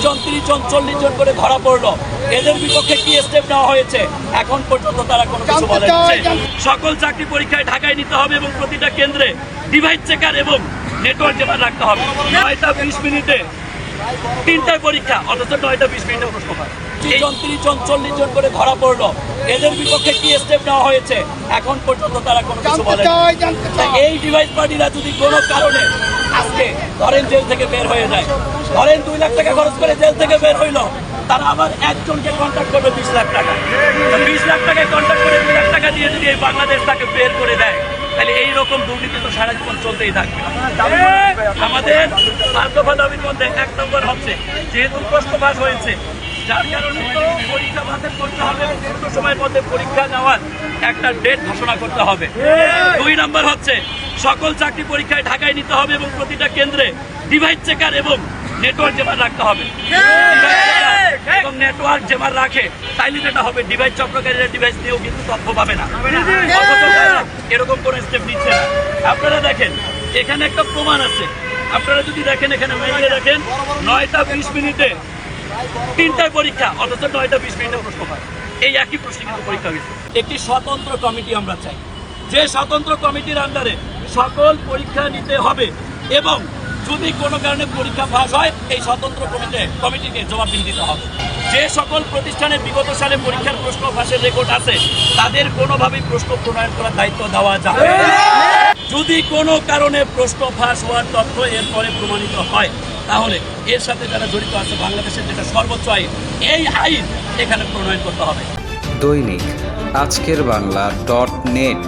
জন 30 জন 40 জন করে ধরা পড়লো, এদের বিপক্ষে কি স্টেপ নেওয়া হয়েছে? এখন পর্যন্ত তারা কোনো কিছু বলেনি। সকল চাকরি পরীক্ষায় ঢাকায় নিতে হবে এবং প্রতিটা কেন্দ্রে ডিভাইস চেকার এবং নেটওয়ার্ক চেকার রাখতে হবে। 9টা 20 মিনিটে 3টায় পরীক্ষা, অথচ 9টা 20 মিনিটে প্রশ্ন পায়। 30 জন 40 জন করে ধরা পড়লো, এদের বিপক্ষে কি স্টেপ নেওয়া হয়েছে? এখন পর্যন্ত তারা কোনো কিছু বলেনি। এই ডিভাইস পার্টিরা যদি কোনো কারণে আজকে ধরেন জেল থেকে বের হয়ে যায়, ধরেন 2 লাখ টাকা খরচ করে জেল থেকে বের হইলো, তারা আবার একজনকে কন্ট্যাক্ট করবে 20 লাখ টাকা। 20 লাখ টাকায় কন্ট্যাক্ট করে 2 লাখ টাকা দিয়ে যদি এই বাংলাদেশ তাকে বের করে দেয়, তাহলে এইরকম দুর্নীতি তো সারা জীবন চলতেই থাকবে। আমাদের 5 দফা দাবির মধ্যে 1 নম্বর হচ্ছে, যেহেতু প্রশ্ন ফাঁস হয়েছে, যার কারণে তো পরীক্ষা বাতিল করতে হবে, দ্রুত সময়ের মধ্যে পরীক্ষা নেওয়ার একটা ডেট ঘোষণা করতে হবে। 2 নম্বর হচ্ছে, সকল চাকরি পরীক্ষায় ঢাকায় নিতে হবে এবং প্রতিটা কেন্দ্রে ডিভাইস চেকার এবং নেটওয়ার্ক জেমার রাখতে হবে। এবং নেটওয়ার্ক জেমার রাখে, তাইলে যেটা হবে ডিভাইস চক্রকারীরা ডিভাইস নিয়েও কিন্তু তথ্য পাবে না। এরকম কোন স্টেপ নিচ্ছে না। আপনারা দেখেন এখানে একটা প্রমাণ আছে, আপনারা যদি দেখেন এখানে মেইলে দেখেন 9টা 20 মিনিটে 3টায় পরীক্ষা, অথচ 9টা 20 মিনিটে প্রশ্ন পায়। এই একই প্রশ্নে কিন্তু পরীক্ষা হয়েছে। একটি স্বতন্ত্র কমিটি আমরা চাই, যে স্বতন্ত্র কমিটির আন্ডারে সকল পরীক্ষা নিতে হবে এবং যদি কোনো কারণে পরীক্ষা ফাঁস হয়, এই স্বতন্ত্র কমিটিকে জবাবদিহি দিতে হবে। যে সকল প্রতিষ্ঠানে বিগত সালে পরীক্ষার প্রশ্ন ফাঁসের রেকর্ড আছে, তাদের কোনোভাবেই প্রশ্ন প্রণয়ন করার দায়িত্ব দেওয়া যাবে না। যদি কোনো কারণে প্রশ্ন ফাঁস হওয়ার তথ্য এরপরে প্রমাণিত হয়, তাহলে এর সাথে যারা জড়িত আছে, বাংলাদেশের যেটা সর্বোচ্চ আইন, এই আইন এখানে প্রণয়ন করতে হবে। দৈনিক আজকের বাংলা .net